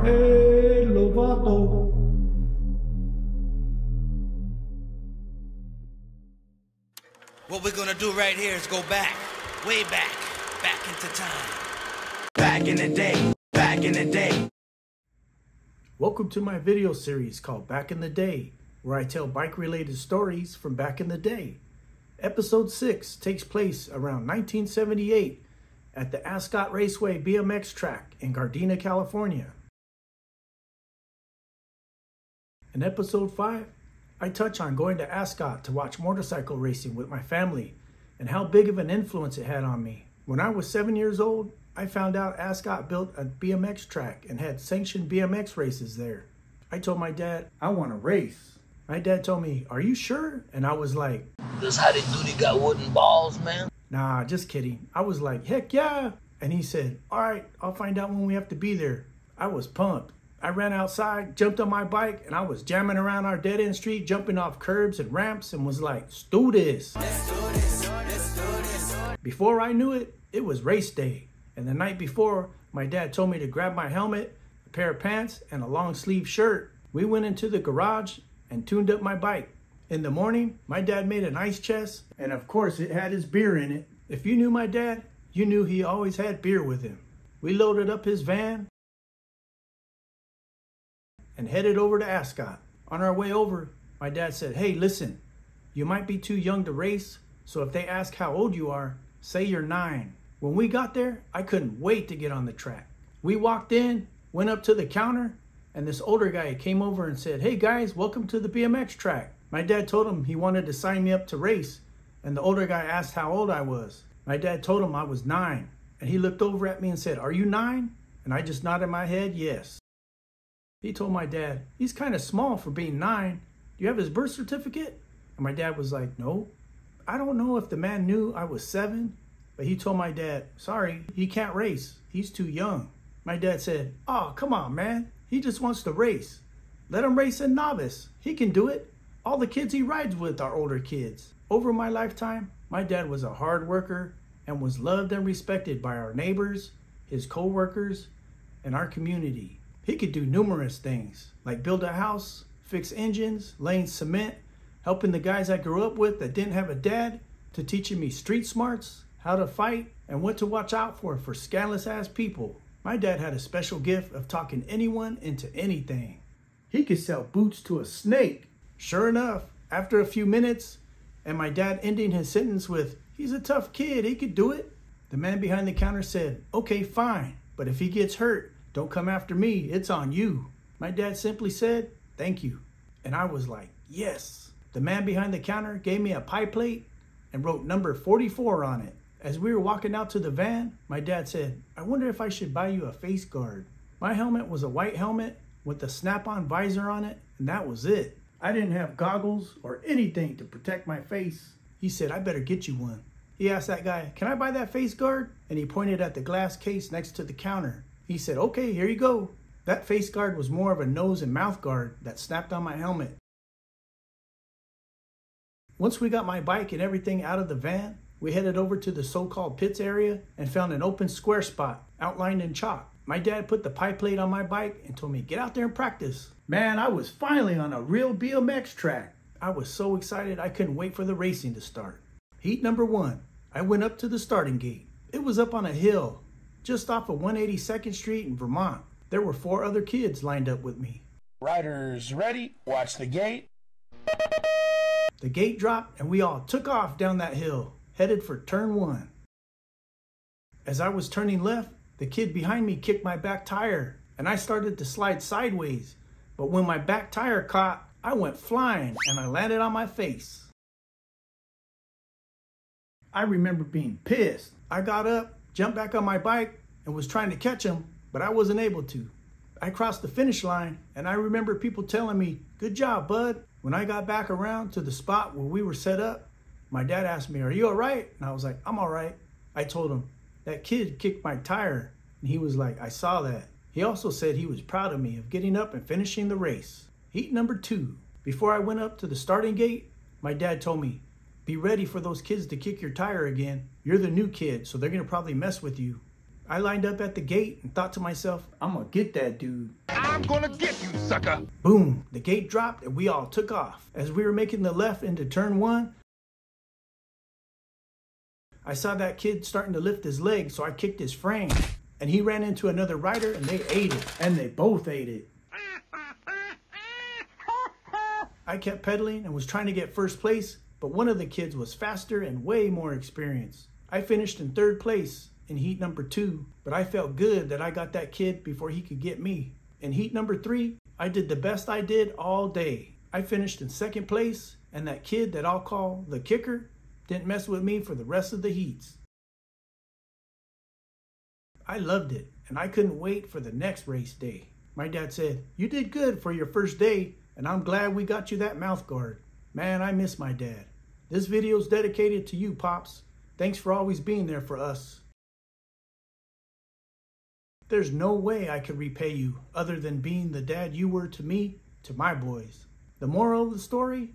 Ed Lovato. What we're gonna do right here is go back, way back into time. Back in the day, back in the day. Welcome to my video series called Back in the Day, where I tell bike-related stories from back in the day. Episode 6 takes place around 1978 at the Ascot Raceway BMX track in Gardena, California. In episode 5, I touch on going to Ascot to watch motorcycle racing with my family and how big of an influence it had on me. When I was 7 years old, I found out Ascot built a BMX track and had sanctioned BMX races there. I told my dad, I want to race. My dad told me, are you sure? And I was like, This how they do, they got wooden balls, man? Nah, just kidding. I was like, heck yeah. And he said, all right, I'll find out when we have to be there. I was pumped. I ran outside, jumped on my bike, and I was jamming around our dead-end street, jumping off curbs and ramps, and was like, let's do this. Let's do this, let's do this. Before I knew it, it was race day. And the night before, my dad told me to grab my helmet, a pair of pants, and a long sleeve shirt. We went into the garage and tuned up my bike. In the morning, my dad made an ice chest, and of course it had his beer in it. If you knew my dad, you knew he always had beer with him. We loaded up his van and headed over to Ascot. On our way over, my dad said, hey, listen, you might be too young to race, so if they ask how old you are, say you're 9. When we got there, I couldn't wait to get on the track. We walked in, went up to the counter, and this older guy came over and said, hey guys, welcome to the BMX track. My dad told him he wanted to sign me up to race, and the older guy asked how old I was. My dad told him I was 9, and he looked over at me and said, are you 9? And I just nodded my head, yes. He told my dad, he's kind of small for being 9. Do you have his birth certificate? And my dad was like, no. I don't know if the man knew I was 7, but he told my dad, sorry, he can't race. He's too young. My dad said, oh, come on, man. He just wants to race. Let him race in novice. He can do it. All the kids he rides with are older kids. Over my lifetime, my dad was a hard worker and was loved and respected by our neighbors, his co-workers, and our community. He could do numerous things, like build a house, fix engines, laying cement, helping the guys I grew up with that didn't have a dad, to teaching me street smarts, how to fight, and what to watch out for scandalous ass people. My dad had a special gift of talking anyone into anything. He could sell boots to a snake. Sure enough, after a few minutes, and my dad ending his sentence with, he's a tough kid, he could do it, the man behind the counter said, okay, fine, but if he gets hurt, don't come after me, it's on you. My dad simply said, thank you. And I was like, yes. The man behind the counter gave me a pie plate and wrote number 44 on it. As we were walking out to the van, my dad said, I wonder if I should buy you a face guard. My helmet was a white helmet with a snap-on visor on it, and that was it. I didn't have goggles or anything to protect my face. He said, I better get you one. He asked that guy, can I buy that face guard? And he pointed at the glass case next to the counter. He said, okay, here you go. That face guard was more of a nose and mouth guard that snapped on my helmet. Once we got my bike and everything out of the van, we headed over to the so-called pits area and found an open square spot outlined in chalk. My dad put the pie plate on my bike and told me, get out there and practice. Man, I was finally on a real BMX track. I was so excited I couldn't wait for the racing to start. Heat number 1, I went up to the starting gate. It was up on a hill, just off of 182nd Street in Vermont. There were 4 other kids lined up with me. Riders ready, watch the gate. The gate dropped and we all took off down that hill, headed for turn 1. As I was turning left, the kid behind me kicked my back tire and I started to slide sideways. But when my back tire caught, I went flying and I landed on my face. I remember being pissed. I got up, jumped back on my bike, and was trying to catch him, but I wasn't able to. I crossed the finish line, and I remember people telling me, good job, bud. When I got back around to the spot where we were set up, my dad asked me, are you all right? And I was like, I'm all right. I told him, that kid kicked my tire, and he was like, I saw that. He also said he was proud of me of getting up and finishing the race. Heat number 2. Before I went up to the starting gate, my dad told me, be ready for those kids to kick your tire again. You're the new kid, so they're going to probably mess with you. I lined up at the gate and thought to myself, I'm going to get that dude. I'm gonna get you, sucker. Boom, the gate dropped and we all took off. As we were making the left into turn 1, I saw that kid starting to lift his leg, so I kicked his frame. And he ran into another rider and they ate it. And they both ate it. I kept pedaling and was trying to get first place, but one of the kids was faster and way more experienced. I finished in 3rd place in heat number 2, but I felt good that I got that kid before he could get me. In heat number 3, I did the best I did all day. I finished in 2nd place, and that kid that I'll call the kicker didn't mess with me for the rest of the heats. I loved it, and I couldn't wait for the next race day. My dad said, "You did good for your first day, and I'm glad we got you that mouth guard." Man, I miss my dad. This video's dedicated to you, Pops. Thanks for always being there for us. There's no way I could repay you other than being the dad you were to me, to my boys. The moral of the story,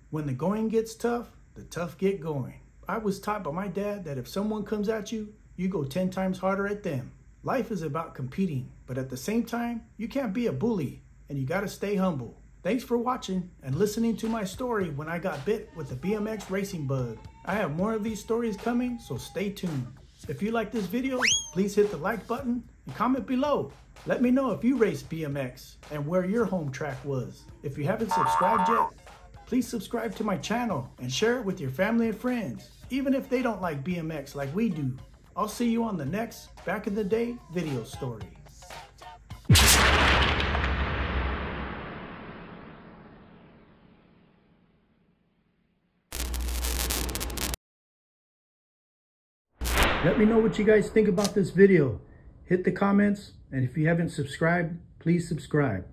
when the going gets tough, the tough get going. I was taught by my dad that if someone comes at you, you go 10 times harder at them. Life is about competing, but at the same time, you can't be a bully, and you gotta stay humble. Thanks for watching and listening to my story when I got bit with the BMX racing bug. I have more of these stories coming, so stay tuned. If you like this video, please hit the like button and comment below. Let me know if you raced BMX and where your home track was. If you haven't subscribed yet, please subscribe to my channel and share it with your family and friends, even if they don't like BMX like we do. I'll see you on the next Back in the Day video story. Let me know what you guys think about this video. Hit the comments, and if you haven't subscribed, please subscribe.